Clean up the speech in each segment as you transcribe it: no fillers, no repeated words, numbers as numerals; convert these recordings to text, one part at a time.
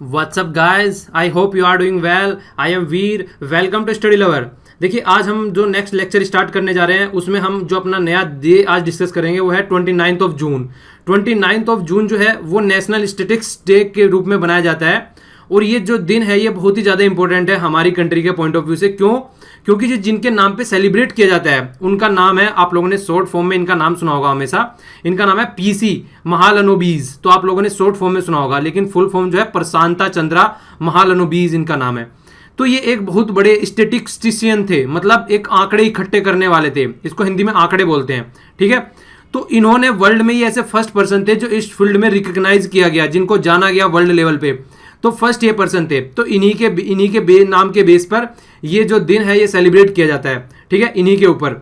WhatsApp guys, I hope you are doing well. I am Veer, welcome to study lover. देखिए, आज हम जो next lecture start करने जा रहे हैं उसमें हम जो अपना नया डे आज डिस्कस करेंगे वो है 29th of June. 29th of June जो है वो नेशनल स्टैटिस्टिक्स डे के रूप में बनाया जाता है। और ये जो दिन है ये बहुत ही ज़्यादा इंपॉर्टेंट है हमारी कंट्री के पॉइंट ऑफ व्यू से। क्यों? क्योंकि जो जिनके नाम पे सेलिब्रेट किया जाता है उनका नाम है, आप लोगों ने शॉर्ट फॉर्म में इनका नाम सुना होगा हमेशा। इनका नाम है पीसी महालनोबिस। तो आप लोगों ने शॉर्ट फॉर्म में सुना होगा, लेकिन फुल फॉर्म जो है प्रशांता चंद्रा महालनोबिस इनका नाम है। तो ये एक बहुत बड़े स्टेटिस्टिशियन थे, मतलब एक आंकड़े इकट्ठे करने वाले थे। इसको हिंदी में आंकड़े बोलते हैं, ठीक है। तो इन्होंने वर्ल्ड में ये ऐसे फर्स्ट पर्सन थे जो इस फील्ड में रिकॉग्नाइज किया गया, जिनको जाना गया वर्ल्ड लेवल पे। तो फर्स्ट ये पर्सन थे। तो इन्हीं के नाम के बेस पर ये जो दिन है ये सेलिब्रेट किया जाता है, ठीक है, इन्हीं के ऊपर।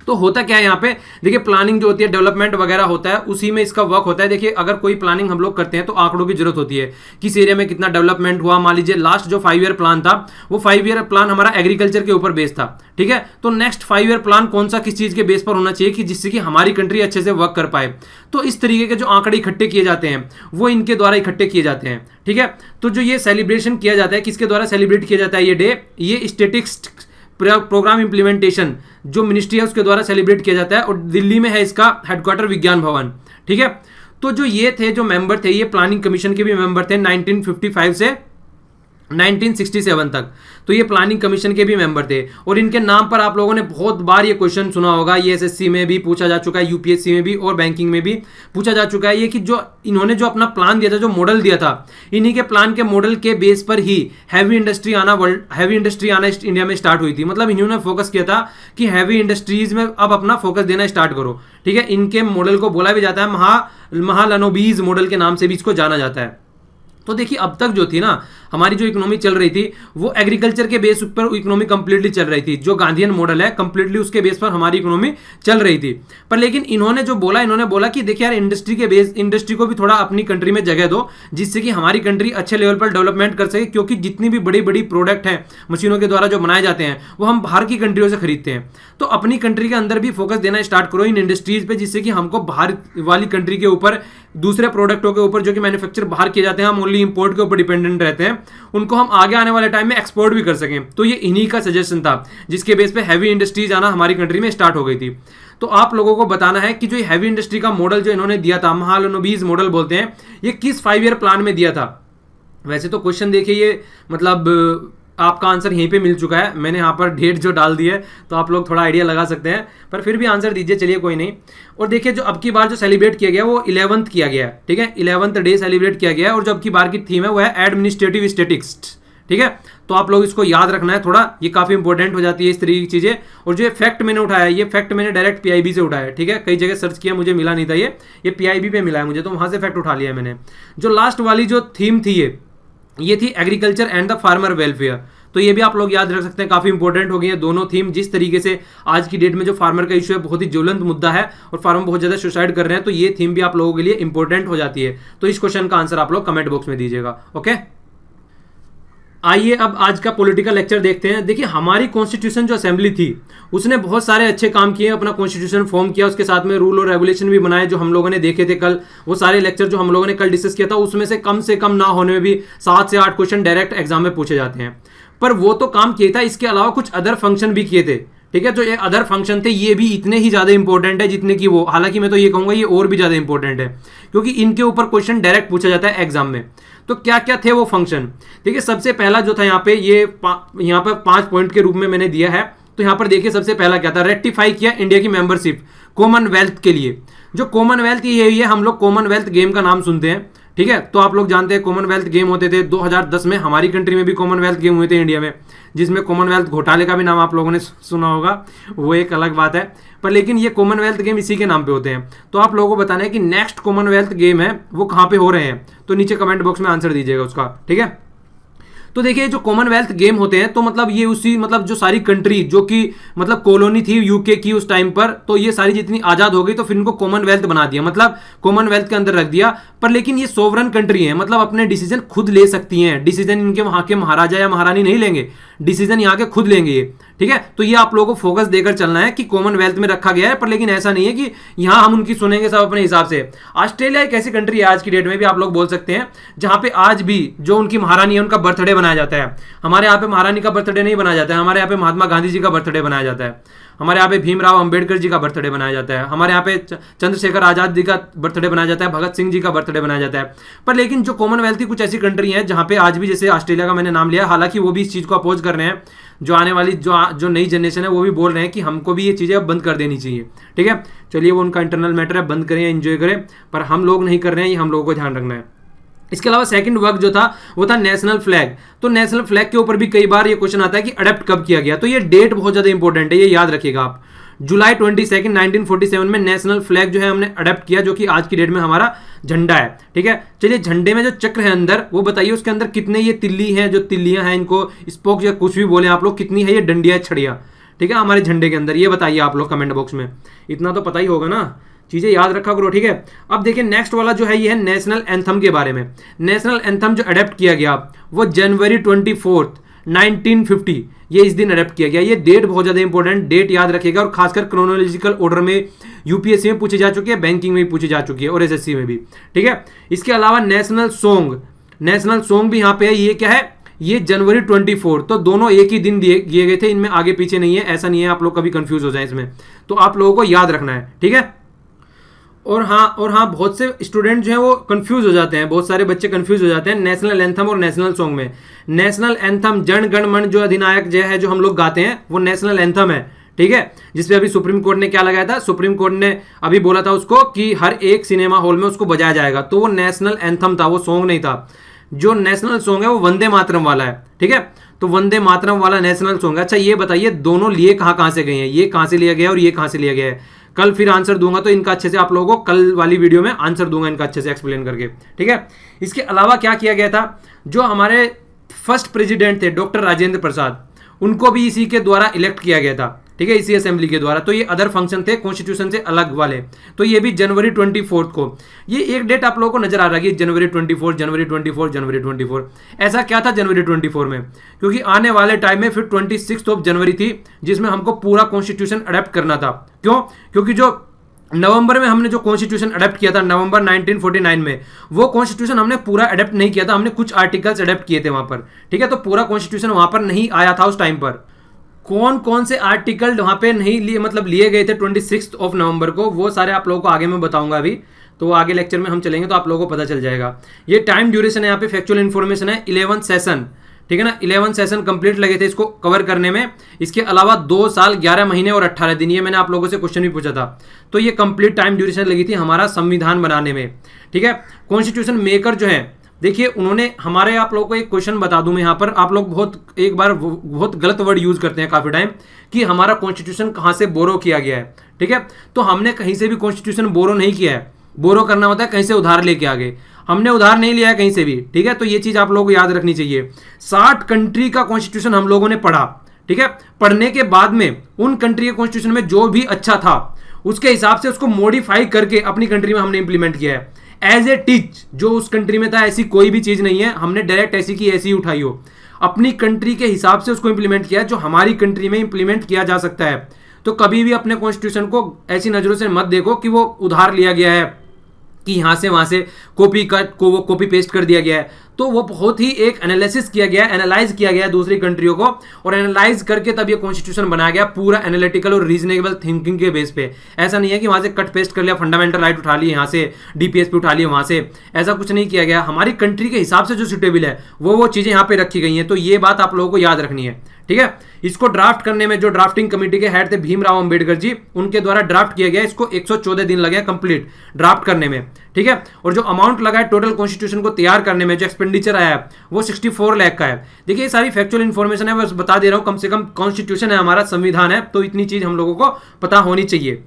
तो होता क्या है यहाँ पे, देखिए प्लानिंग जो होती है, डेवलपमेंट वगैरह होता है, उसी में इसका वर्क होता है। देखिए, अगर कोई प्लानिंग हम लोग करते हैं तो आंकड़ों की जरूरत होती है, किस एरिया में कितना डेवलपमेंट हुआ। मान लीजिए लास्ट जो 5 ईयर प्लान था वो 5 ईयर प्लान हमारा एग्रीकल्चर के ऊपर बेस था, ठीक है। तो नेक्स्ट 5 ईयर प्लान कौन सा किस चीज के बेस पर होना चाहिए कि जिससे कि हमारी कंट्री अच्छे से वर्क कर पाए। तो इस तरीके के जो आंकड़े इकट्ठे किए जाते हैं वो इनके द्वारा इकट्ठे किए जाते हैं, ठीक है। तो जो ये सेलिब्रेशन किया जाता है, किसके द्वारा सेलिब्रेट किया जाता है ये डे, ये स्टैटिस्टिक्स प्रोग्राम इंप्लीमेंटेशन जो मिनिस्ट्री है उसके द्वारा सेलिब्रेट किया जाता है। और दिल्ली में है इसका हेडक्वार्टर, विज्ञान भवन, ठीक है। तो जो ये थे, जो मेंबर थे, ये प्लानिंग कमीशन के भी मेंबर थे 1955 से 1967 तक। तो ये प्लानिंग कमीशन के भी मेंबर थे। और इनके नाम पर आप लोगों ने बहुत बार ये क्वेश्चन सुना होगा। ये एसएससी में भी पूछा जा चुका है, यूपीएससी में भी और बैंकिंग में भी पूछा जा चुका है ये कि जो इन्होंने जो अपना प्लान दिया था, जो मॉडल दिया था, इन्हीं के प्लान के मॉडल के बेस पर ही हैवी इंडस्ट्री आना इंडिया में स्टार्ट हुई थी। मतलब इन्होंने फोकस किया था कि हैवी इंडस्ट्रीज में अब अपना फोकस देना स्टार्ट करो, ठीक है। इनके मॉडल को बोला भी जाता है महालनोबिस मॉडल के नाम से भी इसको जाना जाता है। तो देखिए, अब तक जो थी ना हमारी जो इकोनॉमी चल रही थी वो एग्रीकल्चर के बेस पर इकोनॉमी कंप्लीटली चल रही थी। जो गांधीयन मॉडल है कंप्लीटली उसके बेस पर हमारी इकोनॉमी चल रही थी। पर लेकिन इन्होंने बोला कि देखिए यार, इंडस्ट्री को भी थोड़ा अपनी कंट्री में जगह दो, जिससे कि हमारी कंट्री अच्छे लेवल पर डेवलपमेंट कर सके। क्योंकि जितनी भी बड़ी बड़ी प्रोडक्ट हैं मशीनों के द्वारा जो बनाए जाते हैं वो हम बाहर की कंट्रियों से खरीदते हैं। तो अपनी कंट्री के अंदर भी फोकस देना स्टार्ट करो इन इंडस्ट्रीज पे, जिससे कि हमको बाहर वाली कंट्री के ऊपर, दूसरे प्रोडक्टों के ऊपर जो कि मैन्युफैक्चर बाहर किए जाते हैं, हम ओनली इंपोर्ट के ऊपर डिपेंडेंट रहते हैं, उनको हम आगे आने वाले टाइम में एक्सपोर्ट भी कर सकें। तो ये इन्हीं का सजेशन था जिसके बेस पे हैवी इंडस्ट्रीज आना हमारी कंट्री में स्टार्ट हो गई थी। तो आप लोगों को बताना है कि जो हैवी इंडस्ट्री का मॉडल जो इन्होंने दिया था, महालनोबिस मॉडल बोलते हैं, ये किस 5 ईयर प्लान में दिया था। वैसे तो क्वेश्चन देखिए, ये मतलब आपका आंसर यहीं पे मिल चुका है। मैंने यहाँ पर डेट जो डाल दी है तो आप लोग थोड़ा आइडिया लगा सकते हैं, पर फिर भी आंसर दीजिए, चलिए कोई नहीं। और देखिए, जो अब की बार जो सेलिब्रेट किया गया वो 11th किया गया है, ठीक है। 11th डे सेलिब्रेट किया गया है। और जो अब की बार की थीम है वो है एडमिनिस्ट्रेटिव स्टैटिस्टिक्स, ठीक है। तो आप लोग इसको याद रखना है थोड़ा, ये काफी इंपॉर्टेंट हो जाती है इस तरीके की चीजें। और जो फैक्ट मैंने उठाया, ये फैक्ट मैंने डायरेक्ट पीआईबी से उठाया है, ठीक है। कई जगह सर्च किया, मुझे मिला नहीं था, ये पीआईबी पे मिला है मुझे, तो वहां से फैक्ट उठा लिया है मैंने। जो लास्ट वाली जो थीम थी ये थी agriculture and the farmer welfare. तो ये भी आप लोग याद रख सकते हैं, काफी इंपॉर्टेंट हो गई है दोनों थीम। जिस तरीके से आज की डेट में जो फार्मर का इशू है बहुत ही ज्वलंत मुद्दा है और फार्मर बहुत ज्यादा सुसाइड कर रहे हैं, तो ये थीम भी आप लोगों के लिए इंपॉर्टेंट हो जाती है। तो इस क्वेश्चन का आंसर आप लोग कमेंट बॉक्स में दीजिएगा, ओके। आइए अब आज का पॉलिटिकल लेक्चर देखते हैं। देखिए, हमारी कॉन्स्टिट्यूशन जो असेंबली थी उसने बहुत सारे अच्छे काम किए, अपना कॉन्स्टिट्यूशन फॉर्म किया, उसके साथ में रूल और रेगुलेशन भी बनाए जो हम लोगों ने देखे थे कल। वो सारे लेक्चर जो हम लोगों ने कल डिस्कस किया था उसमें से कम ना होने में भी 7 से 8 क्वेश्चन डायरेक्ट एग्जाम में पूछे जाते हैं। पर वो तो काम किया था, इसके अलावा कुछ अदर फंक्शन भी किए थे, ठीक है। जो ये अदर फंक्शन थे ये भी इतने ही ज्यादा इंपॉर्टेंट है जितने की वो, हालांकि मैं तो ये कहूंगा ये और भी ज्यादा इंपॉर्टेंट है क्योंकि इनके ऊपर क्वेश्चन डायरेक्ट पूछा जाता है एग्जाम में। तो क्या क्या थे वो फंक्शन, ठीक है। सबसे पहला जो था यहाँ पे, यहाँ पर 5 पॉइंट के रूप में मैंने दिया है। तो यहाँ पर देखिए, सबसे पहला क्या था, रेक्टिफाई किया इंडिया की मेंबरशिप कॉमनवेल्थ के लिए। जो कॉमनवेल्थ ये है, हम लोग कॉमनवेल्थ गेम का नाम सुनते हैं, ठीक है। तो आप लोग जानते हैं कॉमनवेल्थ गेम होते थे 2010 में, हमारी कंट्री में भी कॉमनवेल्थ गेम हुए थे इंडिया में, जिसमें कॉमनवेल्थ घोटाले का भी नाम आप लोगों ने सुना होगा, वो एक अलग बात है। पर लेकिन ये कॉमनवेल्थ गेम इसी के नाम पे होते हैं। तो आप लोगों को बताना है कि नेक्स्ट कॉमनवेल्थ गेम है वो कहाँ पे हो रहे हैं, तो नीचे कमेंट बॉक्स में आंसर दीजिएगा उसका, ठीक है। तो देखिए, जो कॉमनवेल्थ गेम होते हैं तो मतलब ये उसी, मतलब जो सारी कंट्री जो कि मतलब कॉलोनी थी यूके की उस टाइम पर, तो ये सारी जितनी आजाद हो गई तो फिर इनको कॉमनवेल्थ बना दिया, मतलब कॉमनवेल्थ के अंदर रख दिया। पर लेकिन ये सोवरन कंट्री है, मतलब अपने डिसीजन खुद ले सकती हैं। डिसीजन इनके वहां के महाराजा या महारानी नहीं लेंगे, डिसीजन यहाँ के खुद लेंगे ये, ठीक है, तो ये आप लोगों को फोकस देकर चलना है कि कॉमनवेल्थ में रखा गया है, पर लेकिन ऐसा नहीं है कि यहां हम उनकी सुनेंगे सब अपने हिसाब से। ऑस्ट्रेलिया एक ऐसी कंट्री है आज की डेट में भी आप लोग बोल सकते हैं जहां पे आज भी जो उनकी महारानी है उनका बर्थडे बनाया जाता है। हमारे यहाँ पे महारानी का बर्थडे नहीं बनाया जाता है, हमारे यहाँ पे महात्मा गांधी जी का बर्थडे बनाया जाता है, हमारे यहाँ पे भीमराव अंबेडकर जी का बर्थडे बनाया जाता है, हमारे यहाँ पे चंद्रशेखर आजाद जी का बर्थडे बनाया जाता है, भगत सिंह जी का बर्थडे बनाया जाता है। पर लेकिन जो कॉमनवेल्थ की कुछ ऐसी कंट्री हैं जहां पे आज भी, जैसे ऑस्ट्रेलिया का मैंने नाम लिया, हालांकि वो भी इस चीज को अपोज कर रहे हैं, जो आने वाली जो नई जनरेशन है वो भी बोल रहे हैं कि हमको भी ये चीजें अब बंद कर देनी चाहिए। ठीक है, चलिए वो उनका इंटरनल मैटर है, बंद करें, एंजॉय करें, पर हम लोग नहीं कर रहे हैं, ये हम लोगों को ध्यान रखना है। इसके अलावा सेकंड वर्क जो था वो था नेशनल फ्लैग। तो नेशनल फ्लैग के ऊपर भी कई बार ये क्वेश्चन आता है कि अडॉप्ट कब किया गया, तो ये डेट बहुत ज्यादा इंपॉर्टेंट है, ये याद रखिएगा आप। जुलाई 22, 1947 में नेशनल फ्लैग जो है हमने अडॉप्ट किया, जो कि आज की डेट में हमारा झंडा है। ठीक है, चलिए झंडे में जो चक्र है अंदर वो बताइए, उसके अंदर कितने ये तिल्ली हैं, जो तिल्लियां हैं, इनको स्पोक या कुछ भी बोले आप लोग, कितनी है ये डंडियां छड़ियां, ठीक है, हमारे झंडे के अंदर, ये बताइए आप लोग कमेंट बॉक्स में। इतना तो पता ही होगा ना, चीजें याद रखा करो। ठीक है, अब देखिए नेक्स्ट वाला जो है ये है नेशनल एंथम के बारे में। नेशनल एंथम जो अडॉप्ट किया गया वो जनवरी 24, 1950, ये इस दिन अडॉप्ट किया गया। ये डेट बहुत ज्यादा इंपॉर्टेंट, डेट याद रखिएगा, और खासकर क्रोनोलॉजिकल ऑर्डर में यूपीएससी में पूछी जा चुकी है, बैंकिंग में भी पूछी जा चुकी है, और एसएससी में भी। ठीक है, इसके अलावा नेशनल सॉन्ग भी यहाँ पे है, ये क्या है, ये जनवरी 24, तो दोनों एक ही दिन दिए गए थे, इनमें आगे पीछे नहीं है, ऐसा नहीं है आप लोग कभी कंफ्यूज हो जाए इसमें, तो आप लोगों को याद रखना है। ठीक है, और हाँ बहुत से स्टूडेंट जो हैं वो कंफ्यूज हो जाते हैं, बहुत सारे बच्चे कंफ्यूज हो जाते हैं नेशनल एंथम और नेशनल सॉन्ग में। नेशनल एंथम जन गण मन जो अधिनायक जय है जो हम लोग गाते हैं वो नेशनल एंथम है। ठीक है, जिसपे अभी सुप्रीम कोर्ट ने क्या लगाया था, सुप्रीम कोर्ट ने अभी बोला था उसको कि हर एक सिनेमा हॉल में उसको बजाया जाएगा, तो वो नेशनल एंथम था, वो सॉन्ग नहीं था। जो नेशनल सॉन्ग है वो वंदे मातरम वाला है। ठीक है, तो वंदे मातरम वाला नेशनल सॉन्ग है। अच्छा ये बताइए दोनों लिए कहां से गए हैं, ये कहां से लिया गया और ये कहां से लिया गया है, कल फिर आंसर दूंगा, तो इनका अच्छे से आप लोगों को कल वाली वीडियो में आंसर दूंगा इनका अच्छे से एक्सप्लेन करके। ठीक है, इसके अलावा क्या किया गया था, जो हमारे फर्स्ट प्रेसिडेंट थे डॉक्टर राजेंद्र प्रसाद, उनको भी इसी के द्वारा इलेक्ट किया गया था। ठीक है, इसी असेंबली के द्वारा, तो ये अदर फंक्शन थे कॉन्स्टिट्यूशन से अलग वाले, तो ये भी जनवरी 24 को। ये एक डेट आप लोगों को नजर आ रहा है, जनवरी 24, जनवरी 24, जनवरी 24। ऐसा क्या था जनवरी 24 में, क्योंकि आने वाले टाइम में फिर 26 जनवरी थी, जिसमें हमको पूरा कॉन्स्टिट्यूशन अडॉप्ट करना था। क्यों, क्योंकि जो नवंबर में हमने जो कॉन्स्टिट्यूशन अडॉप्ट किया था, नवंबर 1949 में, वो कॉन्स्टिट्यूशन हमने पूरा अडॉप्ट नहीं किया था, हमने कुछ आर्टिकल्स अडॉप्ट किए थे वहां पर। ठीक है, तो पूरा कॉन्स्टिट्यूशन वहां पर नहीं आया था उस टाइम पर। कौन कौन से आर्टिकल वहां पे नहीं लिए, मतलब लिए गए थे 26 नवंबर को, वो सारे आप लोगों को आगे मैं बताऊंगा अभी, तो आगे लेक्चर में हम चलेंगे तो आप लोगों को पता चल जाएगा। ये टाइम ड्यूरेशन है, यहाँ पे फैक्चुअल इन्फॉर्मेशन है, 11 सेशन। ठीक है ना, 11 सेशन कंप्लीट लगे थे इसको कवर करने में। इसके अलावा 2 साल 11 महीने और 18 दिन, ये मैंने आप लोगों से क्वेश्चन भी पूछा था, तो ये कंप्लीट टाइम ड्यूरेशन लगी थी हमारा संविधान बनाने में। ठीक है, कॉन्स्टिट्यूशन मेकर जो है, देखिए उन्होंने हमारे, आप लोगों को एक क्वेश्चन बता दूं मैं यहाँ पर, आप लोग बहुत गलत वर्ड यूज करते हैं काफी टाइम कि हमारा कॉन्स्टिट्यूशन कहाँ से बोरो किया गया है। ठीक है, तो हमने कहीं से भी कॉन्स्टिट्यूशन बोरो नहीं किया है, बोरो करना होता है कहीं से उधार लेके आ गए, हमने उधार नहीं लिया है कहीं से भी। ठीक है, तो ये चीज आप लोगों को याद रखनी चाहिए। 60 कंट्री का कॉन्स्टिट्यूशन हम लोगों ने पढ़ा। ठीक है, पढ़ने के बाद में उन कंट्री के कॉन्स्टिट्यूशन में जो भी अच्छा था उसके हिसाब से उसको मॉडिफाई करके अपनी कंट्री में हमने इंप्लीमेंट किया है। एज ए टीच जो उस कंट्री में था, ऐसी कोई भी चीज नहीं है हमने डायरेक्ट ऐसी की ऐसी उठाई हो, अपनी कंट्री के हिसाब से उसको इंप्लीमेंट किया जो हमारी कंट्री में इंप्लीमेंट किया जा सकता है। तो कभी भी अपने कॉन्स्टिट्यूशन को ऐसी नजरों से मत देखो कि वो उधार लिया गया है, कि यहां से वहां से कॉपी पेस्ट कर दिया गया है। तो वो बहुत ही एक एनालिसिस किया गया, एनालाइज किया गया दूसरी कंट्रियों को, और एनालाइज करके तब ये कॉन्स्टिट्यूशन बनाया गया पूरा एनालिटिकल और रीजनेबल थिंकिंग के बेस पे। ऐसा नहीं है कि वहां से कट पेस्ट कर लिया, फंडामेंटल राइट उठा लिए यहाँ से, डीपीएसपी उठा लिए वहां से, ऐसा कुछ नहीं किया गया। हमारी कंट्री के हिसाब से जो सुटेबल है वो चीजें यहाँ पे रखी गई हैं, तो ये बात आप लोगों को याद रखनी है। ठीक है, इसको ड्राफ्ट करने में जो ड्राफ्टिंग कमेटी के हेड थे भीमराव अंबेडकर जी, उनके द्वारा ड्राफ्ट किया गया। इसको 114 दिन लगे कंप्लीट ड्राफ्ट करने में। ठीक है, और जो अमाउंट लगा है टोटल कॉन्स्टिट्यूशन को तैयार करने में, जो एक्सपेंडिचर आया है वो 64 लाख का है। देखिए ये सारी फैक्चुअल इन्फॉर्मेशन है, बस बता दे रहा हूं, कम से कम कॉन्स्टिट्यूशन है हमारा, संविधान है, तो इतनी चीज हम लोगों को पता होनी चाहिए।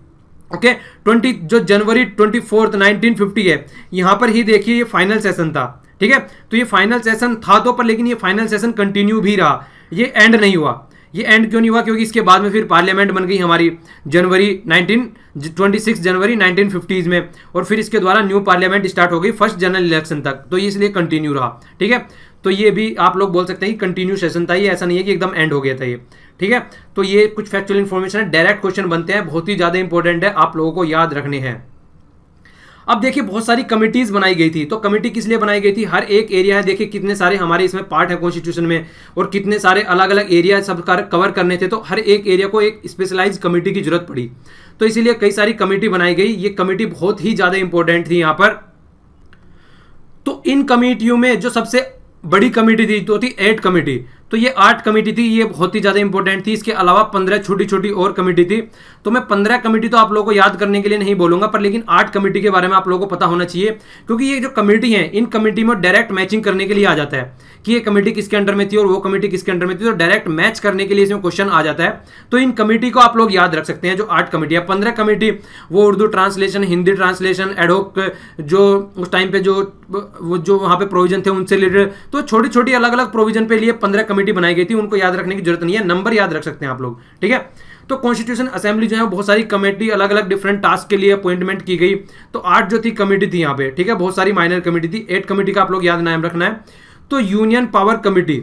ओके, जो जनवरी 24, 1950 है, यहां पर ही देखिए ये फाइनल सेशन था। ठीक है, तो ये फाइनल सेशन था तो, पर लेकिन ये फाइनल सेशन कंटिन्यू भी रहा, ये एंड नहीं हुआ। ये एंड क्यों नहीं हुआ, क्योंकि इसके बाद में फिर पार्लियामेंट बन गई हमारी 26 जनवरी 1950 में, और फिर इसके द्वारा न्यू पार्लियामेंट स्टार्ट हो गई फर्स्ट जनरल इलेक्शन तक, तो ये इसलिए कंटिन्यू रहा। ठीक है, तो ये भी आप लोग बोल सकते हैं कि कंटिन्यू सेशन था ये, ऐसा नहीं है कि एकदम एंड हो गया था ये, ठीक है। तो ये कुछ फैक्चुअल इन्फॉर्मेशन है, डायरेक्ट क्वेश्चन बनते हैं, बहुत ही ज़्यादा इंपॉर्टेंट है, आप लोगों को याद रखने हैं। अब देखिए बहुत सारी कमिटीज बनाई गई थी, तो कमिटी किस लिए बनाई गई थी, हर एक एरिया है, देखिए कितने सारे हमारे इसमें पार्ट है कॉन्स्टिट्यूशन में, और कितने सारे अलग अलग एरिया सब कवर करने थे, तो हर एक एरिया को एक स्पेशलाइज कमिटी की जरूरत पड़ी, तो इसीलिए कई सारी कमिटी बनाई गई। ये कमिटी बहुत ही ज्यादा इंपॉर्टेंट थी यहाँ पर। तो इन कमिटियों में जो सबसे बड़ी कमेटी थी तो थी 8 कमेटी, तो ये 8 कमेटी थी, ये बहुत ही ज़्यादा इंपॉर्टेंट थी। इसके अलावा 15 छोटी छोटी और कमेटी थी, तो मैं 15 कमेटी तो आप लोगों को याद करने के लिए नहीं बोलूंगा, पर लेकिन 8 कमेटी के बारे में आप लोगों को पता होना चाहिए, क्योंकि ये जो कमेटी है इन कमेटी में डायरेक्ट मैचिंग करने के लिए आ जाता है कि ये कमेटी किसके अंडर में थी और वो कमेटी किसके अंडर में थी, तो डायरेक्ट मैच करने के लिए इसमें क्वेश्चन आ जाता है। तो इन कमेटी को आप लोग याद रख सकते हैं, जो 8 कमेटी है। 15 कमेटी वो उर्दू ट्रांसलेशन, हिंदी ट्रांसलेशन, एडहोक जो उस टाइम पे जो वहाँ पे प्रोविजन थे उनसे रिलेटेड, तो छोटी छोटी अलग अलग प्रोविजन पे लिए 15 कमेटी बनाई गई थी, उनको याद रखने की जरूरत नहीं है, नंबर याद रख सकते हैं आप लोग, ठीक है। तो कॉन्स्टिट्यूशन असेंबली जो है बहुत सारी कमेटी अलग अलग डिफरेंट टास्क के लिए अपॉइंटमेंट की गई, तो 8 जो थी कमेटी थी यहाँ पे, ठीक है, बहुत सारी माइनर कमेटी थी। 8 कमेटी का आप लोग याद नाम रखना है। तो union power committee,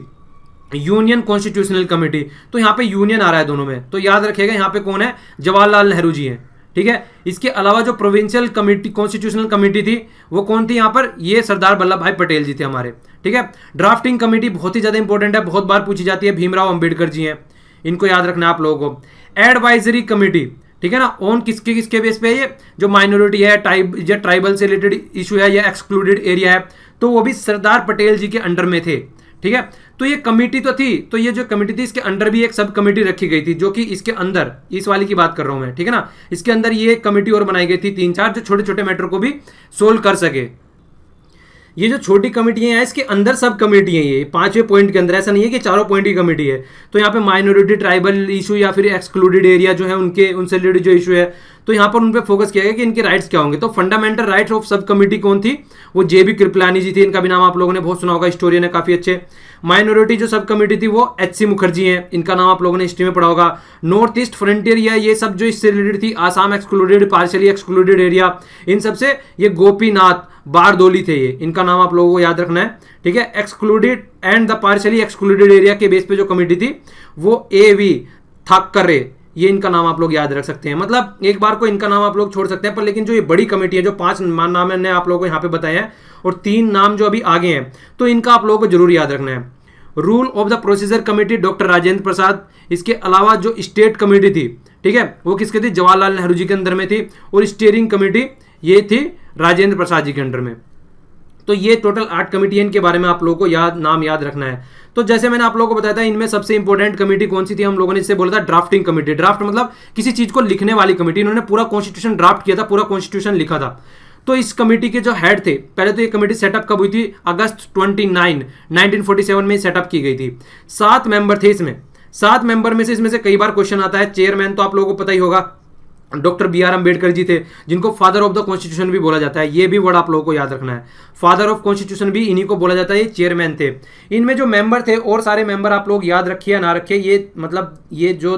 union constitutional committee, तो यहाँ पे यूनियन आ रहा है दोनों में, तो याद रखिएगा यहाँ पे कौन है, जवाहरलाल नेहरू जी हैं, ठीक है। इसके अलावा जो प्रोविंशियल कमेटी कॉन्स्टिट्यूशनल कमेटी थी वो कौन थी यहाँ पर, ये सरदार वल्लभ भाई पटेल जी थे हमारे, ठीक है। ड्राफ्टिंग कमेटी बहुत ही ज्यादा इंपॉर्टेंट है, बहुत बार पूछी जाती है, भीमराव अंबेडकर जी हैं, इनको याद रखना है आप लोगों को। एडवाइजरी कमेटी, ठीक है ना, ऑन किसके किसके बेस पे, ये जो माइनॉरिटी है, ट्राइबल से रिलेटेड इशू है या एक्सक्लूडेड एरिया है, तो वो भी सरदार पटेल जी के अंडर में थे, ठीक है। तो ये कमेटी तो थी, तो ये जो कमेटी थी इसके अंडर भी एक सब कमेटी रखी गई थी, जो कि इसके अंदर इस वाली की बात कर रहा हूं मैं, ठीक है ना, इसके अंदर ये कमेटी और बनाई गई थी 3-4, जो छोटे छोटे मैटर को भी सोल्व कर सके। ये जो छोटी कमेटियां हैं इसके अंदर सब कमेटी हैं, ये 5वें पॉइंट के अंदर, ऐसा नहीं है कि चारों पॉइंट की कमेटी है। तो यहाँ पे माइनॉरिटी, ट्राइबल इशू या फिर एक्सक्लूडेड एरिया जो है उनसे रिलेटेड जो इशू है, तो यहाँ पर उन पे फोकस किया गया कि इनके राइट्स क्या होंगे। तो fundamental rights of sub committee कौन थी, वो जेबी कृपलानी जी थी, इनका भी नाम आप लोगों ने बहुत सुना होगा, हिस्टोरियन है काफी अच्छे। माइनॉरिटी जो सब कमेटी थी वो एच.सी. मुखर्जी हैं, इनका नाम आप लोगों ने हिस्ट्री में पढ़ा होगा। नॉर्थ ईस्ट फ्रंटियर या ये सब जो इससे रिलेटेड थी, Assam excluded, partially excluded area, इन सबसे ये गोपीनाथ बारदोली थे, ये इनका नाम आप लोगों को याद रखना है, ठीक है। Excluded and the partially excluded area के बेस पे जो कमेटी थी वो ए.वी. थाक्करे, ये इनका नाम आप लोग याद रख सकते हैं। मतलब एक बार को इनका नाम आप लोग छोड़ सकते हैं, पर लेकिन जो ये बड़ी कमेटी है, जो 5 नाम मैंने आप लोगों को यहाँ पे बताए हैं और 3 नाम जो अभी आगे हैं, तो इनका आप लोगों को जरूर याद रखना है। Rule of the procedure committee doctor Rajendra Prasad, इसके अलावा जो स्टेट कमेटी थी, ठीक है, वो किसके थी, जवाहरलाल नेहरू जी के अंदर में थी, और स्टीयरिंग कमेटी ये थी राजेंद्र प्रसाद जी के अंडर में। तो ये टोटल 8 कमेटी है, इनके बारे में आप लोगों को नाम याद रखना है। तो जैसे मैंने आप लोगों को बताया था, इनमें सबसे इंपॉर्टेंट कमेटी कौन सी थी, हम लोगों ने इससे बोला था ड्राफ्टिंग कमेटी। ड्राफ्ट मतलब किसी चीज को लिखने वाली कमेटी, इन्होंने पूरा कॉन्स्टिट्यूशन ड्राफ्ट किया था, पूरा कॉन्स्टिट्यूशन लिखा था। तो इस कमेटी के जो हेड थे, पहले तो ये कमेटी सेटअप कब हुई थी, अगस्त 29, 1947 में सेटअप की गई थी। 7 मेंबर थे इसमें, 7 मेंबर में से इसमें से कई बार क्वेश्चन आता है। चेयरमैन तो आप लोगों को पता ही होगा, डॉक्टर बी.आर. अंबेडकर जी थे, जिनको फादर ऑफ द कॉन्स्टिट्यूशन भी बोला जाता है, ये भी वर्ड आप लोगों को याद रखना है, फादर ऑफ कॉन्स्टिट्यूशन भी इन्हीं को बोला जाता है, ये चेयरमैन थे। इनमें जो मेंबर थे और सारे मेंबर आप लोग याद रखिए या ना रखिए, ये मतलब ये जो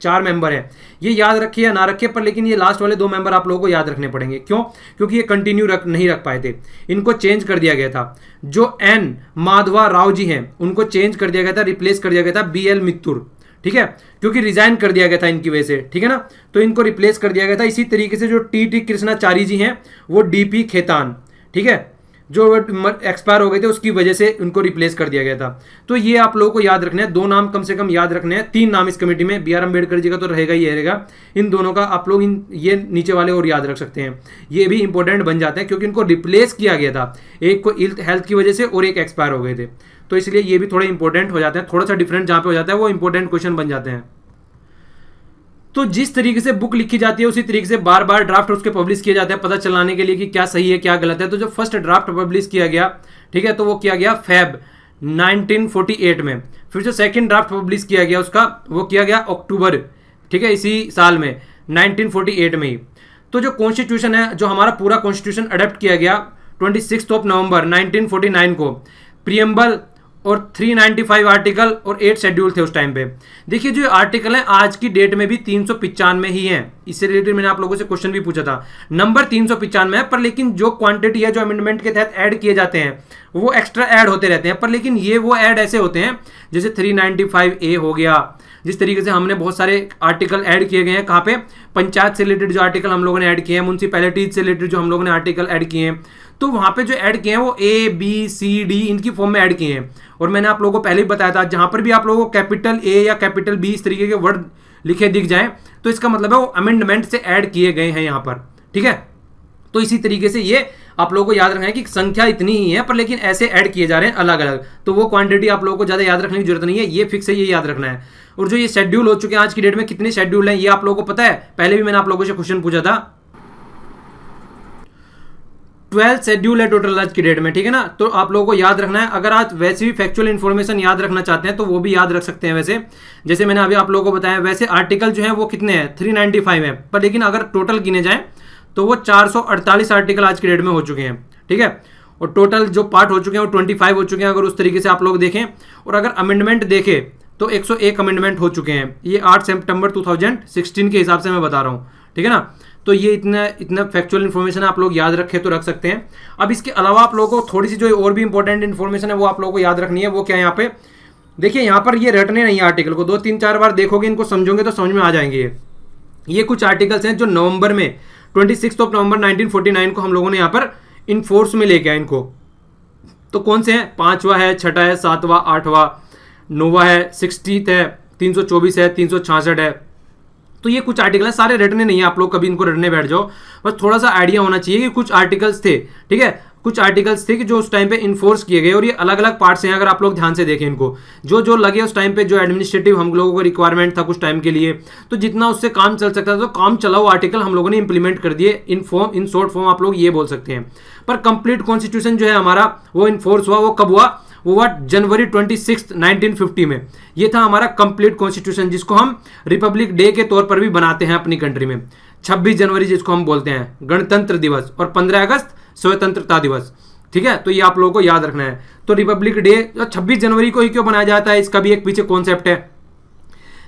4 मेंबर है ये याद रखिए या ना रखिए, पर लेकिन ये लास्ट वाले 2 मेंबर आप लोगों को याद रखने पड़ेंगे। क्यों, क्योंकि ये कंटिन्यू नहीं रख पाए थे, इनको चेंज कर दिया गया था। जो एन माधवा राव जी हैं उनको चेंज कर दिया गया था, रिप्लेस कर दिया गया था बी.एल. मित्तूर, ठीक है, क्योंकि रिजाइन कर दिया गया था इनकी वजह से, ठीक है ना, तो इनको रिप्लेस कर दिया गया था। इसी तरीके से जो टी कृष्णाचारी जी हैं वो डी.पी. खेतान, ठीक है, जो एक्सपायर हो गए थे उसकी वजह से उनको रिप्लेस कर दिया गया था। तो ये आप लोगों को याद रखना है, 2 नाम कम से कम याद रखने हैं। 3 नाम इस कमेटी में, बी.आर. अंबेडकर जी का तो रहेगा ही रहेगा, इन दोनों का आप लोग ये नीचे वाले और याद रख सकते हैं, ये भी इंपॉर्टेंट बन जाते हैं क्योंकि इनको रिप्लेस किया गया था, एक को हेल्थ की वजह से और एक एक्सपायर हो गए थे, तो इसलिए ये भी थोड़े इंपॉर्टेंट हो जाते हैं। थोड़ा सा डिफरेंट जहां पे हो जाता है वो इंपॉर्टेंट क्वेश्चन बन जाते हैं। तो जिस तरीके से बुक लिखी जाती है उसी तरीके से बार बार ड्राफ्ट उसके पब्लिश किए जाते हैं, पता चलाने के लिए कि क्या सही है क्या गलत है। तो जो फर्स्ट ड्राफ्ट पब्लिश किया गया, ठीक है, तो वो किया गया फेब 1948 में। फिर जो सेकंड ड्राफ्ट पब्लिश किया गया उसका, वो किया गया अक्टूबर, ठीक है, इसी साल में 1948 में ही। तो जो कॉन्स्टिट्यूशन है, जो हमारा पूरा कॉन्स्टिट्यूशन अडॉप्ट किया गया 26 नवंबर 1949 को, प्रियम्बल और 395 आर्टिकल और 8 शेड्यूल थे उस टाइम पे। देखिए जो आर्टिकल है आज की डेट में भी 395 ही है। इससे रिलेटेड मैंने आप लोगों से क्वेश्चन भी पूछा था, नंबर 395 है, पर लेकिन जो क्वांटिटी है जो अमेंडमेंट के तहत ऐड किए जाते हैं वो एक्स्ट्रा ऐड होते रहते हैं। पर लेकिन ये वो ऐड ऐसे होते हैं जैसे 395A हो गया, जिस तरीके से हमने बहुत सारे आर्टिकल ऐड किए गए हैं, कहाँ पे, पंचायत से रिलेटेड जो आर्टिकल हम लोगों ने ऐड किए हैं, म्यूनसिपैलिटीज से रिलेटेड जो हम लोगों ने आर्टिकल ऐड किए हैं, तो वहाँ पे जो ऐड किए हैं वो ABCD इनकी फॉर्म में ऐड किए हैं। और मैंने आप लोगों को पहले ही बताया था, जहाँ पर भी आप लोगों को कैपिटल A या कैपिटल B इस तरीके के वर्ड लिखे दिख जाए तो इसका मतलब है वो अमेंडमेंट से ऐड किए गए हैं यहाँ पर, ठीक है। तो इसी तरीके से ये आप लोगों को याद रखना है कि संख्या इतनी ही है पर लेकिन ऐसे ऐड किए जा रहे हैं अलग अलग, तो वो क्वांटिटी आप लोगों को ज़्यादा याद रखने की जरूरत नहीं है, ये फिक्स है, ये याद रखना है। और जो ये शेड्यूल हो चुके हैं आज की डेट में, कितने शेड्यूल हैं ये आप लोगों को पता है, पहले भी मैंने आप लोगों से क्वेश्चन पूछा था। 12 शेड्यूल है टोटल आज की डेट में, ठीक है ना। तो आप लोगों को याद रखना है। अगर आप वैसे भी फैक्चुअल इन्फॉर्मेशन याद रखना चाहते हैं तो वो भी याद रख सकते हैं वैसे, जैसे मैंने अभी आप लोगों को बताया। वैसे आर्टिकल जो है वो कितने हैं, 395 है, पर लेकिन अगर टोटल गिने जाए तो वो 448 आर्टिकल आज की डेट में हो चुके हैं, ठीक है। और टोटल जो पार्ट हो चुके हैं वो 25 हो चुके हैं अगर उस तरीके से आप लोग देखें। और अगर अमेंडमेंट देखें तो 101 अमेंडमेंट हो चुके हैं, ये 8 सितंबर 2016 के हिसाब से मैं बता रहा हूँ, ठीक है ना। तो ये इतना फैक्चुअल इन्फॉर्मेशन आप लोग याद रखें तो रख सकते हैं। अब इसके अलावा आप लोगों को थोड़ी सी जो और भी इंपॉर्टेंट इन्फॉर्मेशन है वो आप लोगों को याद रखनी है। वो क्या है, यहाँ पे देखिए, यहाँ पर ये रटने नहीं है आर्टिकल को, 2-3-4 बार देखोगे, इनको समझोगे तो समझ में आ जाएंगे। ये कुछ आर्टिकल्स हैं जो नवंबर में 26 नवंबर 1949 को हम लोगों ने यहाँ पर इनफोर्स में लेके आए इनको। तो कौन से हैं, 5वां है, 6वां है, 7वां, 8वां, 9वां है, 60th है, 324 है, 366 है। तो ये कुछ आर्टिकल है, सारे रटने नहीं है, आप लोग कभी इनको रटने बैठ जाओ, बस थोड़ा सा आइडिया होना चाहिए कि कुछ आर्टिकल्स थे, ठीक है। कुछ आर्टिकल्स थे कि जो उस टाइम पे इन्फोर्स किए गए और ये अलग अलग पार्ट्स हैं। अगर आप लोग ध्यान से देखें इनको, जो जो लगे उस टाइम पे, जो एडमिनिस्ट्रेटिव हम लोगों को रिक्वायरमेंट था कुछ टाइम के लिए, तो जितना उससे काम चल सकता था तो काम चला वो आर्टिकल हम लोगों ने इंप्लीमेंट कर दिए इन शॉर्ट फॉर्म आप लोग ये बोल सकते हैं। पर कंप्लीट कॉन्स्टिट्यूशन जो है हमारा वो इन्फोर्स हुआ, वो कब हुआ, वो हुआ जनवरी 26 1950 में। ये था हमारा कंप्लीट कॉन्स्टिट्यूशन, जिसको हम रिपब्लिक डे के तौर पर भी बनाते हैं अपनी कंट्री में। 26 जनवरी जिसको हम बोलते हैं गणतंत्र दिवस, और 15 अगस्त स्वतंत्रता दिवस, ठीक है। तो ये आप लोगों को याद रखना है। तो रिपब्लिक डे 26 जनवरी को ही क्यों बनाया जाता है, इसका भी एक पीछे कॉन्सेप्ट है।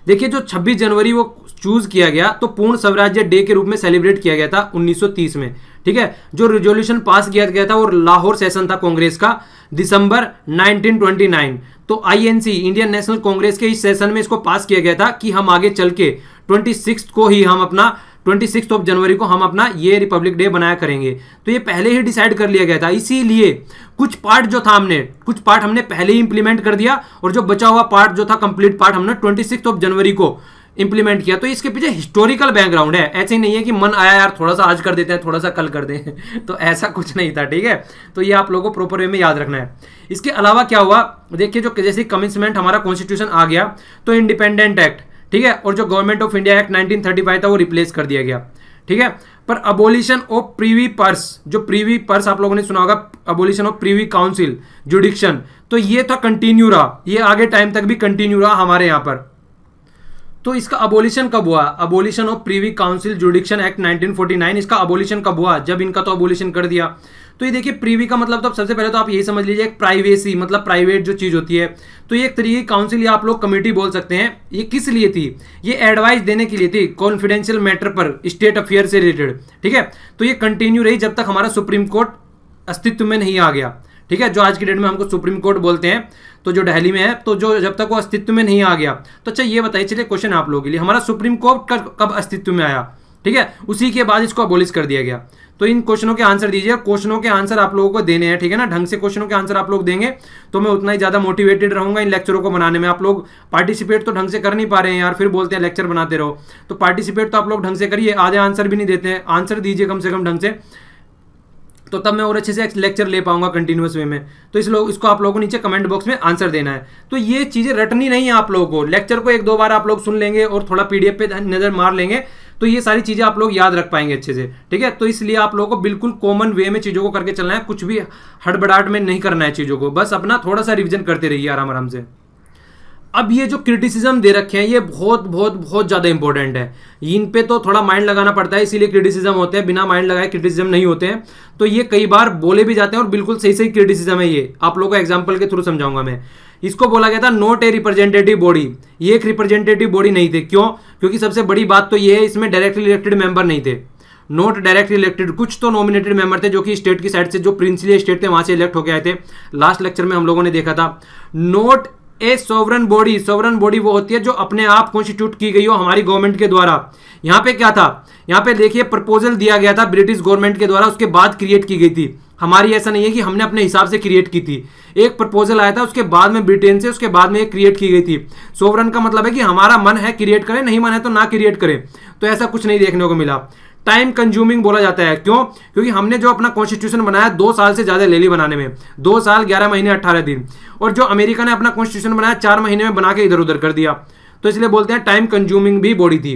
देखिए, जो 26 जनवरी वो चूज किया गया तो पूर्ण स्वराज्य डे के रूप में सेलिब्रेट किया गया था 1930 में, ठीक है। जो रिजोल्यूशन पास किया गया था वो लाहौर सेशन था कांग्रेस का, दिसंबर 1929। तो INC इंडियन नेशनल कांग्रेस के इस सेशन में इसको पास किया गया था कि हम आगे चल के 26 को ही हम अपना 26 जनवरी को हम अपना ये रिपब्लिक डे बनाया करेंगे। तो ये पहले ही डिसाइड कर लिया गया था, इसीलिए कुछ पार्ट जो था कुछ पार्ट हमने पहले ही इंप्लीमेंट कर दिया, और जो बचा हुआ पार्ट जो था कंप्लीट पार्ट हमने 26 जनवरी को इंप्लीमेंट किया। तो इसके पीछे हिस्टोरिकल बैकग्राउंड है, ऐसे ही नहीं है कि मन आया यार थोड़ा सा आज कर देते हैं, थोड़ा सा कल कर दें तो ऐसा कुछ नहीं था, ठीक है। तो ये आप लोगों को प्रॉपर वे में याद रखना है। इसके अलावा क्या हुआ, देखिए, जो जैसे कमिंसमेंट हमारा कॉन्स्टिट्यूशन आ गया तो इंडिपेंडेंट एक्ट, ठीक है, और जो गवर्नमेंट ऑफ इंडिया एक्ट 1935 था वो रिप्लेस कर दिया गया, ठीक है। पर अबोलिशन ऑफ प्रीवी पर्स, जो प्रीवी पर्स आप लोगों ने सुना होगा, अबोलिशन ऑफ प्रीवी काउंसिल जुडिक्शन, तो ये था कंटिन्यू रहा, ये आगे टाइम तक भी कंटिन्यू रहा हमारे यहाँ पर। तो इसका अबोलिशन कब हुआ, abolition of Privi council जुडिक्शन act 1949, इसका अबोलिशन कब हुआ, जब इनका तो अबोलिशन कर दिया। तो ये देखिए, प्रीवी का मतलब तो सबसे पहले तो आप यही समझ लीजिए एक प्राइवेसी, मतलब प्राइवेट जो चीज होती है। तो ये एक तरीके की काउंसिल या आप लोग कमेटी बोल सकते हैं। ये किस लिए थी, ये एडवाइस देने के लिए थी कॉन्फिडेंशियल मैटर पर, स्टेट अफेयर से रिलेटेड, ठीक है। तो ये कंटिन्यू रही जब तक हमारा सुप्रीम कोर्ट अस्तित्व में नहीं आ गया, ठीक है, जो आज की डेट में हमको सुप्रीम कोर्ट बोलते हैं, तो जो दिल्ली में है, तो जो जब तक वो अस्तित्व में नहीं आ गया। तो अच्छा ये बताइए, चलिए क्वेश्चन आप लोगों के लिए, हमारा सुप्रीम कोर्ट कब अस्तित्व में आया, ठीक है, उसी के बाद इसको अबोलिश कर दिया गया। तो इन क्वेश्चनों के आंसर दीजिए, क्वेश्चनों के आंसर आप लोगों को देने हैं, ठीक है ना। ढंग से क्वेश्चनों के आंसर आप लोग देंगे तो मैं उतना ही ज्यादा मोटिवेटेड रहूंगा इन लेक्चरों को बनाने में। आप लोग पार्टिसिपेट तो ढंग से कर नहीं पा रहे हैं यार, फिर बोलते हैं लेक्चर बनाते रहो। तो पार्टिसिपेट तो आप लोग ढंग से करिए, आधे आंसर भी नहीं देते हैं, आंसर दीजिए कम से कम ढंग से, तो तब मैं और अच्छे से लेक्चर ले पाऊंगा कंटिन्यूअस वे में। तो इसको आप लोगों को नीचे कमेंट बॉक्स में आंसर देना है। तो ये चीजें रटनी नहीं है आप लोगों को, लेक्चर को 1-2 बार आप लोग सुन लेंगे और थोड़ा PDF पे नजर मार लेंगे तो ये सारी चीजें आप लोग याद रख पाएंगे अच्छे से, ठीक है। तो इसलिए आप लोगों को बिल्कुल कॉमन वे में चीजों को करके चलना है, कुछ भी हड़बड़ाहट में नहीं करना है चीजों को, बस अपना थोड़ा सा रिविजन करते रहिए आराम आराम से। अब ये जो क्रिटिसिज्म दे रखे हैं ये बहुत बहुत बहुत ज़्यादा इंपॉर्टेंट है, इन पे तो थोड़ा माइंड लगाना पड़ता है, इसीलिए क्रिटिसिज्म होते हैं, बिना माइंड लगाए क्रिटिसिज्म नहीं होते हैं। तो ये कई बार बोले भी जाते हैं और बिल्कुल सही सही क्रिटिसिज्म है ये, आप लोगों को एग्जाम्पल के थ्रू समझाऊंगा मैं। इसको बोला गया था नॉट ए रिप्रेजेंटेटिव बॉडी, ये एक रिप्रेजेंटेटिव बॉडी नहीं थे। क्यों? क्योंकि सबसे बड़ी बात तो ये है इसमें डायरेक्टली इलेक्टेड मेंबर नहीं थे, नॉट डायरेक्टली इलेक्टेड, कुछ तो नॉमिनेटेड मेंबर थे जो कि स्टेट की साइड से, जो प्रिंसली स्टेट थे वहां से इलेक्ट होकर आए थे। लास्ट लेक्चर में हम लोगों ने देखा था। Not a sovereign body, sovereign body वो होती है जो अपने आप कॉन्स्टिट्यूट की गई हो हमारी गवर्नमेंट के द्वारा। यहां पे क्या था, यहां पे देखिए प्रपोजल दिया गया था ब्रिटिश गवर्नमेंट के द्वारा, उसके बाद क्रिएट की गई थी। हमारी ऐसा नहीं है कि हमने अपने हिसाब से क्रिएट की थी, एक प्रपोजल आया था उसके बाद में ब्रिटेन से, उसके बाद में एक क्रिएट की गई थी। सोवरन का मतलब है कि हमारा मन है क्रिएट करें, नहीं मन है तो ना क्रिएट करें। तो ऐसा कुछ नहीं देखने को मिला। टाइम कंज्यूमिंग बोला जाता है, क्यों? क्योंकि हमने जो अपना कॉन्स्टिट्यूशन बनाया 2 साल से ज्यादा ले ली बनाने में, 2 साल 11 महीने 18 दिन, और जो अमेरिका ने अपना कॉन्स्टिट्यूशन बनाया 4 महीने में बना के इधर उधर कर दिया। तो इसलिए बोलते हैं टाइम कंज्यूमिंग भी बॉडी थी।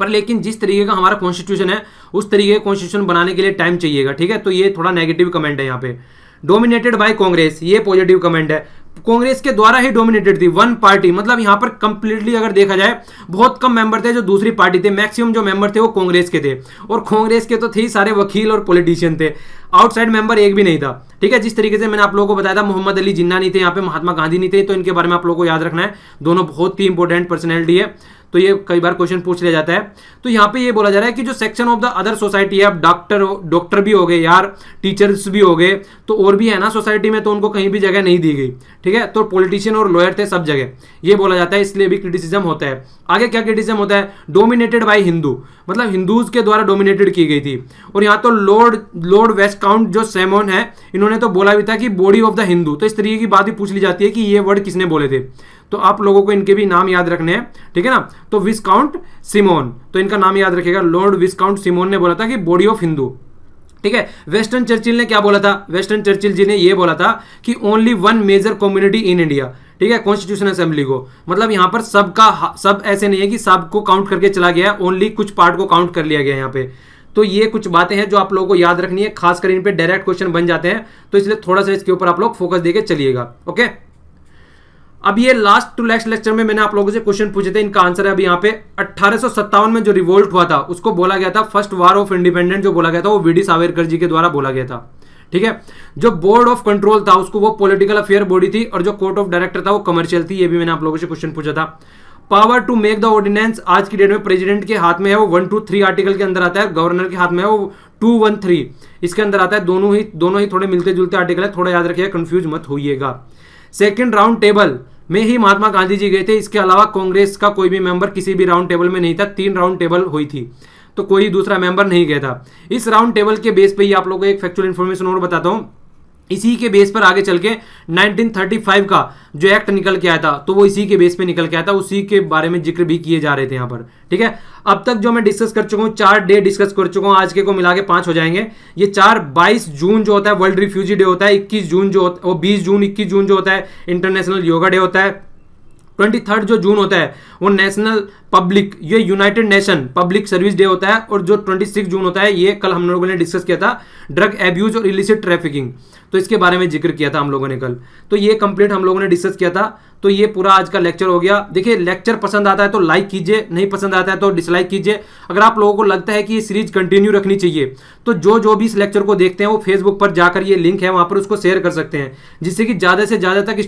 पर लेकिन जिस तरीके का हमारा कॉन्स्टिट्यूशन है उस तरीके का कॉन्स्टिट्यूशन बनाने के लिए टाइम चाहिएगा, ठीक है। तो ये थोड़ा नेगेटिव कमेंट है यहाँ पे। डोमिनेटेड बाय कांग्रेस, ये पॉजिटिव कमेंट है, कांग्रेस के द्वारा ही डोमिनेटेड थी, वन पार्टी, मतलब यहाँ पर कंप्लीटली अगर देखा जाए बहुत कम मेंबर थे जो दूसरी पार्टी थे, मैक्सिमम जो मेंबर थे वो कांग्रेस के थे, और कांग्रेस के तो थे ही सारे वकील और पॉलिटिशियन थे, आउटसाइड मेंबर एक भी नहीं था, ठीक है। जिस तरीके से मैंने आप लोगों को बताया था मोहम्मद अली जिन्ना नहीं थे यहाँ पे, महात्मा गांधी नहीं थे, तो इनके बारे में आप लोगों को याद रखना है, दोनों बहुत ही इंपॉर्टेंट पर्सनैलिटी है। तो ये कई बार क्वेश्चन पूछ लिया जाता है। तो यहाँ पे ये बोला जा रहा है कि जो section of the other society है, अब डॉक्टर भी हो गए यार, टीचर्स भी हो गए, तो और भी है ना सोसाइटी में, तो उनको कहीं भी जगह नहीं दी गई, ठीक है। तो पॉलिटिशियन और लॉयर थे सब जगह, ये बोला जाता है, इसलिए भी क्रिटिसिज्म होता है। आगे क्या क्रिटिसिज्म होता है? डोमिनेटेड बाय हिंदू, मतलब हिंदूज के द्वारा डोमिनेटेड की गई थी। और यहाँ तो लॉर्ड वेस्टकाउंट जो सैमन है, इन्होंने तो बोला भी था कि बॉडी ऑफ द हिंदू, तो इस तरीके की बात भी पूछ ली जाती है कि ये वर्ड किसने बोले थे। तो आप लोगों को इनके भी नाम याद रखने हैं, ठीक है ना। तो विस्काउंट सिमोन, तो इनका नाम याद रखिएगा, लॉर्ड विस्काउंट सिमोन ने बोला था कि बॉडी ऑफ हिंदू, ठीक है। वेस्टर्न चर्चिल ने क्या बोला था? वेस्टर्न चर्चिल जी ने ये बोला था कि only one major community in India, ठीक है, कॉन्स्टिट्यूशन असेंबली को, मतलब यहाँ पर सबका सब ऐसे नहीं है कि सबको काउंट करके चला गया, ओनली कुछ पार्ट को काउंट कर लिया गया यहाँ पे। तो ये कुछ बातें हैं जो आप लोगों को याद रखनी है, खासकर इन पे डायरेक्ट क्वेश्चन बन जाते हैं, तो इसलिए थोड़ा सा इसके ऊपर आप लोग फोकस देके चलिएगा, ओके। अब ये लास्ट टू लास्ट लेक्चर में मैंने आप लोगों से क्वेश्चन पूछे थे, इनका आंसर है अभी यहाँ पे। 1857 में जो रिवोल्ट हुआ था उसको बोला गया था फर्स्ट वार ऑफ इंडिपेंडेंस, जो बोला गया था वो वीडी सावरकर जी के द्वारा बोला गया था, ठीक है। जो बोर्ड ऑफ कंट्रोल था उसको वो पॉलिटिकल अफेयर बॉडी थी, और जो कोर्ट ऑफ डायरेक्टर था वो कमर्शियल थी, ये भी मैंने आप लोगों से क्वेश्चन पूछा था। Power to make the ordinance आज की डेट में प्रेसिडेंट के हाथ में है, वो 123 आर्टिकल के अंदर आता है, गवर्नर के हाथ में है वो 213 इसके अंदर आता है, दोनों ही थोड़े मिलते जुलते आर्टिकल है, थोड़ा याद रखिएगा, कंफ्यूज मत होइएगा। सेकेंड राउंड टेबल में ही महात्मा गांधी जी गए थे, इसके अलावा कांग्रेस का कोई भी मेंबर किसी भी राउंड टेबल में नहीं था, 3 राउंड टेबल हुई थी, तो कोई दूसरा मेंबर नहीं गया था। इस राउंड टेबल के बेस पे ही आप लोगों को एक फैक्चुअल इन्फॉर्मेशन और बताता हूं, इसी के बेस पर आगे चल के 1935 का जो एक्ट निकल के आया था, तो वो इसी के बेस पे निकल के आया था, उसी के बारे में जिक्र भी किए जा रहे थे यहाँ पर, ठीक है। अब तक जो मैं डिस्कस कर चुका हूँ, 4 डे डिस्कस कर चुका हूँ, आज के को मिला के 5 हो जाएंगे। ये 22 जून जो होता है वर्ल्ड रिफ्यूजी डे होता है, 21 जून जो होता है, वो 20 जून 21 जून जो होता है इंटरनेशनल योगा डे होता है, 23 जो जून होता है वो नेशनल पब्लिक, ये United nation public service day होता है, और जो 26 जून होता है ये कल हम लोगों ने डिस्कस किया था, ड्रग एब्यूज और इलिसिट ट्रैफिकिंग, तो इसके बारे में जिक्र किया था हम लोगों ने कल, तो ये कंप्लीट हम लोगों ने डिस्कस किया था। तो ये पूरा आज का लेक्चर हो गया। देखिए लेक्चर पसंद आता है तो लाइक कीजिए, नहीं पसंद आता है तो डिसलाइक कीजिए। अगर आप लोगों को लगता है कि ये सीरीज कंटिन्यू रखनी चाहिए तो जो भी इस लेक्चर को देखते हैं वो फेसबुक पर जाकर, ये लिंक है वहां पर, उसको शेयर कर सकते हैं, जिससे कि ज़्यादा से ज़्यादा तक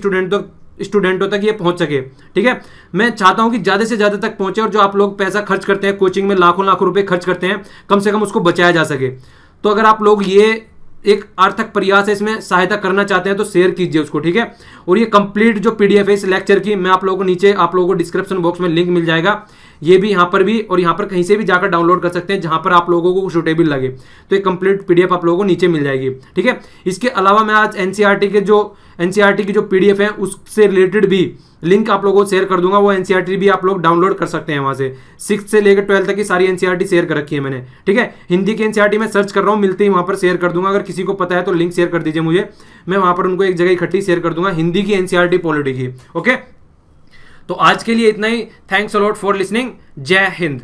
स्टूडेंटों तक ये पहुंच सके, ठीक है। मैं चाहता हूं कि ज़्यादा से ज़्यादा तक पहुंचे, और जो आप लोग पैसा खर्च करते हैं कोचिंग में, लाखों लाखों रुपए खर्च करते हैं, कम से कम उसको बचाया जा सके। तो अगर आप लोग ये एक आर्थक प्रयास है, इसमें सहायता करना चाहते हैं तो शेयर कीजिए उसको, ठीक है। और ये कंप्लीट जो पीडीएफ है इस लेक्चर की, मैं आप लोगों को नीचे आप लोगों को डिस्क्रिप्शन बॉक्स में लिंक मिल जाएगा, ये भी यहाँ पर भी, और यहाँ पर कहीं से भी जाकर डाउनलोड कर सकते हैं जहाँ पर आप लोगों को सूटेबल लगे। तो एक कंप्लीट पीडीएफ आप लोगों को नीचे मिल जाएगी, ठीक है। इसके अलावा मैं आज एनसीईआरटी की जो पीडीएफ है उससे रिलेटेड भी लिंक आप लोगों को शेयर कर दूंगा, वो एनसीईआरटी भी आप लोग डाउनलोड कर सकते हैं वहां से। 6th से लेकर 12th तक की सारी एनसीईआरटी शेयर कर रखी है मैंने, ठीक है। हिंदी की एनसीईआरटी में सर्च कर रहा हूँ, मिलते ही वहां पर शेयर कर दूंगा। अगर किसी को पता है तो लिंक शेयर कर दीजिए मुझे, मैं वहां पर उनको एक जगह इकट्ठी शेयर कर दूंगा, हिंदी की एनसीईआरटी पॉलिटी की, ओके। तो आज के लिए इतना ही। Thanks a lot for listening. जय हिंद।